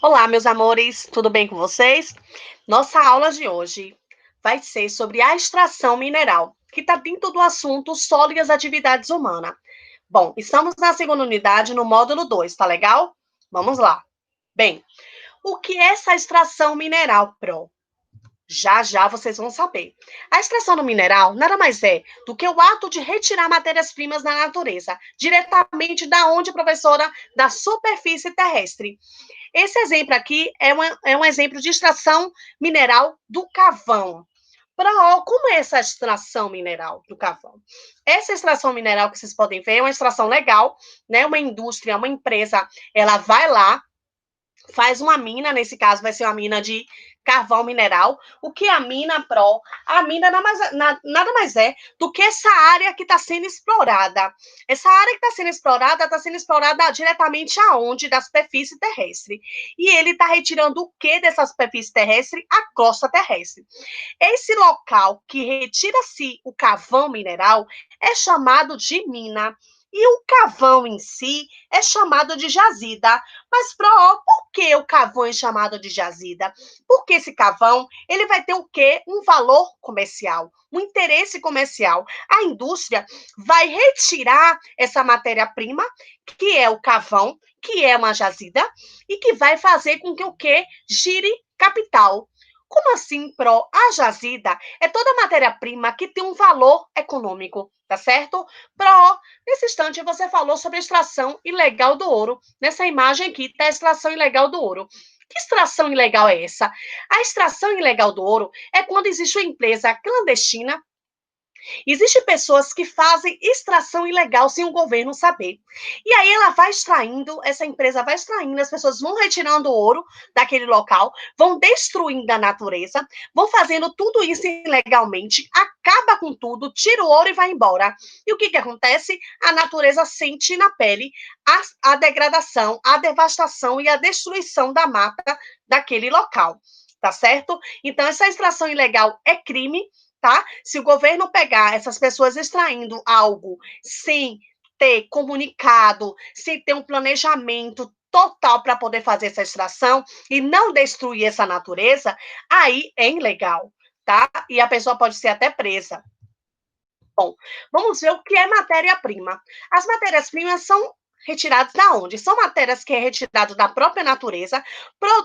Olá, meus amores, tudo bem com vocês? Nossa aula de hoje vai ser sobre a extração mineral, que está dentro do assunto solo e as atividades humanas. Bom, estamos na segunda unidade, no módulo 2, tá legal? Vamos lá. Bem, o que é essa extração mineral, Pro? Já já vocês vão saber. A extração do mineral nada mais é do que o ato de retirar matérias-primas da natureza, diretamente da onde, professora? Da superfície terrestre. Esse exemplo aqui é um exemplo de extração mineral do carvão. Como é essa extração mineral do carvão? Essa extração mineral que vocês podem ver é uma extração legal, né? Uma indústria, uma empresa, ela vai lá, faz uma mina, nesse caso vai ser uma mina de carvão mineral. O que é a mina, Pro? A mina nada mais é do que essa área que está sendo explorada. Essa área que está sendo explorada diretamente aonde? Da superfície terrestre. E ele está retirando o que dessa superfície terrestre? A crosta terrestre. Esse local que retira-se o carvão mineral é chamado de mina. E o carvão em si é chamado de jazida. Mas, por que o carvão é chamado de jazida? Porque esse carvão, ele vai ter o quê? Um valor comercial, um interesse comercial. A indústria vai retirar essa matéria-prima, que é o carvão, que é uma jazida, e que vai fazer com que o quê? Gire capital. Como assim, Pro? A jazida é toda matéria-prima que tem um valor econômico, tá certo? Pro, nesse instante você falou sobre a extração ilegal do ouro. Nessa imagem aqui está a extração ilegal do ouro. Que extração ilegal é essa? A extração ilegal do ouro é quando existe uma empresa clandestina. Existem pessoas que fazem extração ilegal sem o governo saber. E aí ela vai extraindo, essa empresa vai extraindo, as pessoas vão retirando o ouro daquele local, vão destruindo a natureza, vão fazendo tudo isso ilegalmente, acaba com tudo, tira o ouro e vai embora. E o que que acontece? A natureza sente na pele a degradação, a devastação e a destruição da mata daquele local. Tá certo? Então, essa extração ilegal é crime, tá? Se o governo pegar essas pessoas extraindo algo sem ter comunicado, sem ter um planejamento total para poder fazer essa extração e não destruir essa natureza, aí é ilegal, tá? E a pessoa pode ser até presa. Bom, vamos ver o que é matéria-prima. As matérias-primas são retiradas da onde? São matérias que é retirado da própria natureza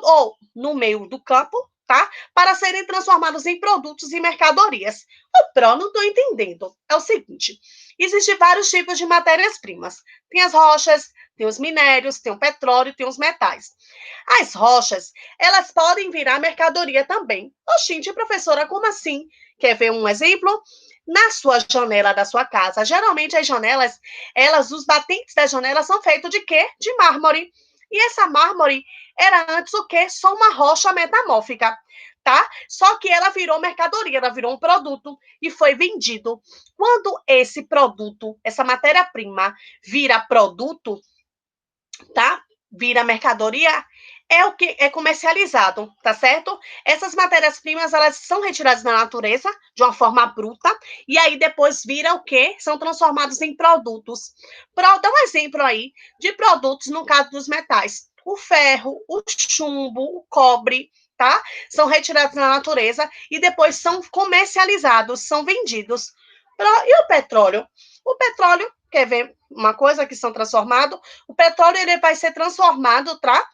ou no meio do campo, tá? Para serem transformados em produtos e mercadorias. O PRO não estou entendendo. É o seguinte: existem vários tipos de matérias-primas. Tem as rochas, tem os minérios, tem o petróleo, tem os metais. As rochas, elas podem virar mercadoria também. Oxente, professora, como assim? Quer ver um exemplo? Na sua janela da sua casa, geralmente as janelas, os batentes das janelas são feitos de quê? De mármore. E essa mármore era antes o quê? Só uma rocha metamórfica, tá? Só que ela virou mercadoria, ela virou um produto e foi vendido. Quando esse produto, essa matéria-prima vira produto, tá? Vira mercadoria, é o que é comercializado, tá certo? Essas matérias-primas, elas são retiradas da natureza de uma forma bruta e aí depois vira o quê? São transformados em produtos. Dá um exemplo aí de produtos no caso dos metais. O ferro, o chumbo, o cobre, tá? São retirados da natureza e depois são comercializados, são vendidos. E o petróleo? O petróleo, quer ver uma coisa que são transformados? O petróleo ele vai ser transformado, tá?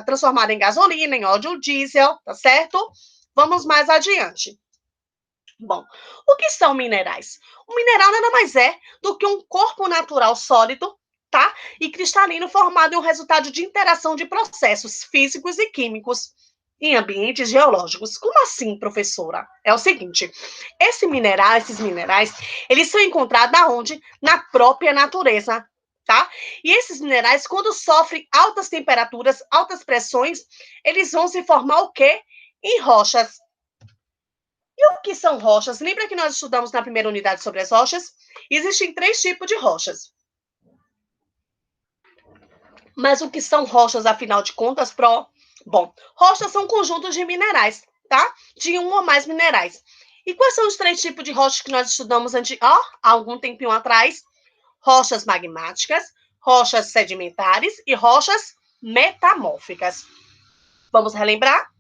Transformado em gasolina, em óleo diesel, tá certo? Vamos mais adiante. Bom, o que são minerais? O mineral nada mais é do que um corpo natural sólido, tá? E cristalino formado em um resultado de interação de processos físicos e químicos em ambientes geológicos. Como assim, professora? É o seguinte, esses minerais, eles são encontrados aonde? Na própria natureza, tá? E esses minerais, quando sofrem altas temperaturas, altas pressões, eles vão se formar o quê? Em rochas. E o que são rochas? Lembra que nós estudamos na primeira unidade sobre as rochas? Existem 3 tipos de rochas. Mas o que são rochas, afinal de contas, Pro? Bom, rochas são conjuntos de minerais, tá? De um ou mais minerais. E quais são os 3 tipos de rochas que nós estudamos há algum tempinho atrás? Rochas magmáticas, rochas sedimentares e rochas metamórficas. Vamos relembrar?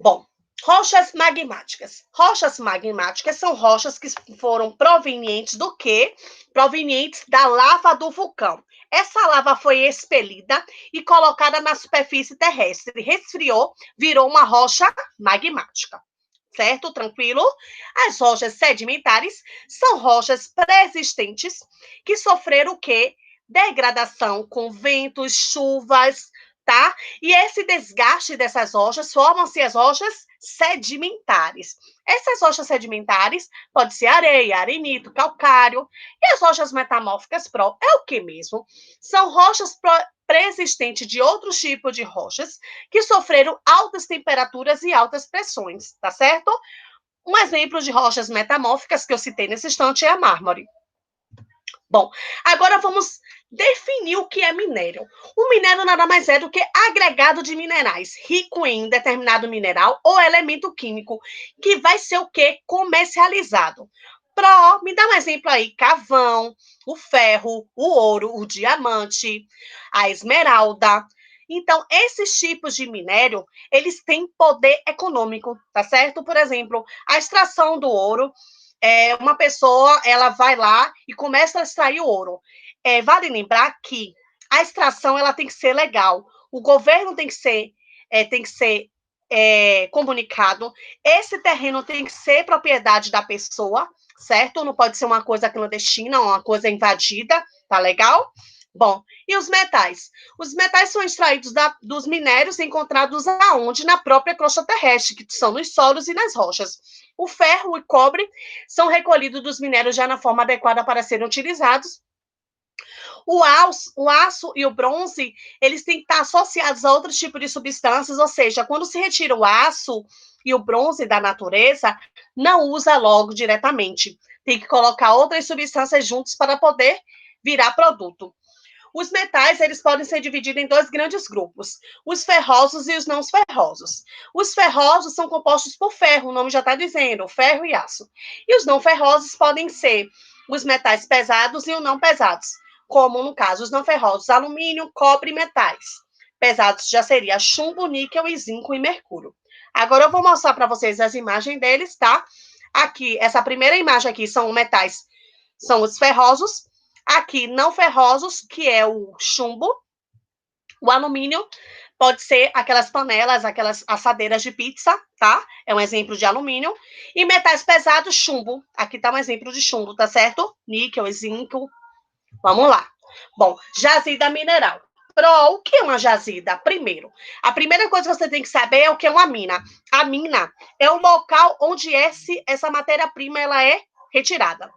Bom, rochas magmáticas. Rochas magmáticas são rochas que foram provenientes do quê? Provenientes da lava do vulcão. Essa lava foi expelida e colocada na superfície terrestre, resfriou, virou uma rocha magmática. Certo? Tranquilo? As rochas sedimentares são rochas pré-existentes que sofreram o quê? Degradação com ventos, chuvas, tá? E esse desgaste dessas rochas formam-se as rochas sedimentares. Essas rochas sedimentares pode ser areia, arenito, calcário. E as rochas metamórficas é o que mesmo? São rochas pré-existentes de outros tipos de rochas que sofreram altas temperaturas e altas pressões, tá certo? Um exemplo de rochas metamórficas que eu citei nesse instante é a mármore. Bom, agora vamos definir o que é minério. O minério nada mais é do que agregado de minerais, rico em determinado mineral ou elemento químico, que vai ser o que? Comercializado. Me dá um exemplo aí: carvão, o ferro, o ouro, o diamante, a esmeralda. Então, esses tipos de minério, eles têm poder econômico, tá certo? Por exemplo, a extração do ouro, uma pessoa, ela vai lá e começa a extrair o ouro. Vale lembrar que a extração, ela tem que ser legal. O governo tem que ser comunicado. Esse terreno tem que ser propriedade da pessoa, certo? Não pode ser uma coisa clandestina, uma coisa invadida, tá legal? Bom, e os metais? Os metais são extraídos dos minérios encontrados aonde? Na própria crosta terrestre, que são nos solos e nas rochas. O ferro e o cobre são recolhidos dos minérios já na forma adequada para serem utilizados. O aço e o bronze, eles têm que estar associados a outros tipos de substâncias, ou seja, quando se retira o aço e o bronze da natureza, não usa logo diretamente. Tem que colocar outras substâncias juntos para poder virar produto. Os metais, eles podem ser divididos em dois grandes grupos, os ferrosos e os não ferrosos. Os ferrosos são compostos por ferro, o nome já está dizendo, ferro e aço. E os não ferrosos podem ser os metais pesados e os não pesados, como no caso os não ferrosos, alumínio, cobre e metais. Pesados já seria chumbo, níquel, e zinco e mercúrio. Agora eu vou mostrar para vocês as imagens deles, tá? Aqui, essa primeira imagem aqui são metais, são os ferrosos. Aqui, não ferrosos, que é o chumbo. O alumínio pode ser aquelas panelas, aquelas assadeiras de pizza, tá? É um exemplo de alumínio. E metais pesados, chumbo. Aqui tá um exemplo de chumbo, tá certo? Níquel, zinco. Vamos lá. Bom, jazida mineral. O que é uma jazida? Primeiro, a primeira coisa que você tem que saber é o que é uma mina. A mina é o local onde essa matéria-prima ela é retirada.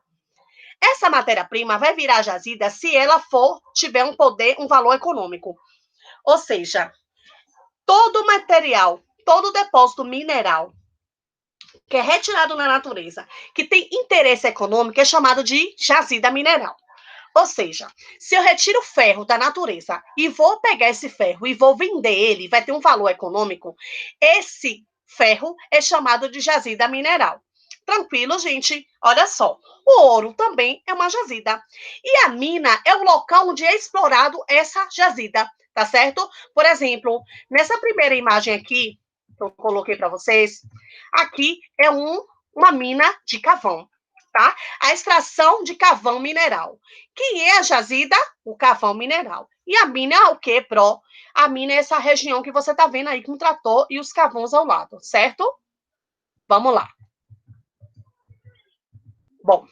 Essa matéria-prima vai virar jazida se ela tiver um poder, um valor econômico. Ou seja, todo material, todo depósito mineral que é retirado na natureza, que tem interesse econômico, é chamado de jazida mineral. Ou seja, se eu retiro ferro da natureza e vou pegar esse ferro e vou vender ele, vai ter um valor econômico, esse ferro é chamado de jazida mineral. Tranquilo, gente? Olha só, o ouro também é uma jazida. E a mina é o local onde é explorado essa jazida, tá certo? Por exemplo, nessa primeira imagem aqui, que eu coloquei para vocês, aqui é uma mina de carvão, tá? A extração de carvão mineral. Quem é a jazida? O carvão mineral. E a mina é o quê, Pro? A mina é essa região que você tá vendo aí com o trator e os carvões ao lado, certo? Vamos lá. Bom,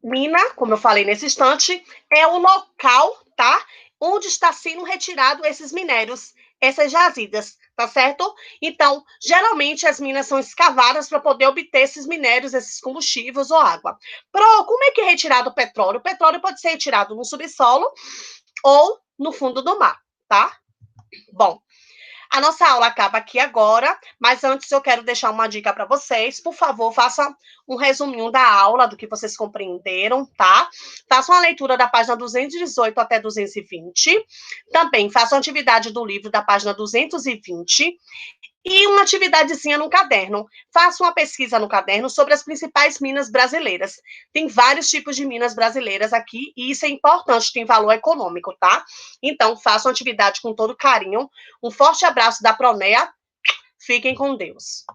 mina, como eu falei nesse instante, é o local, tá? Onde está sendo retirado esses minérios, essas jazidas, tá certo? Então, geralmente as minas são escavadas para poder obter esses minérios, esses combustíveis ou água. Como é que é retirado o petróleo? O petróleo pode ser retirado no subsolo ou no fundo do mar, tá? Bom, a nossa aula acaba aqui agora, mas antes eu quero deixar uma dica para vocês. Por favor, faça um resuminho da aula, do que vocês compreenderam, tá? Faça uma leitura da página 218 até 220. Também faça uma atividade do livro da página 220. E uma atividadezinha no caderno. Faça uma pesquisa no caderno sobre as principais minas brasileiras. Tem vários tipos de minas brasileiras aqui, e isso é importante, tem valor econômico, tá? Então, faça uma atividade com todo carinho. Um forte abraço da Pronea. Fiquem com Deus.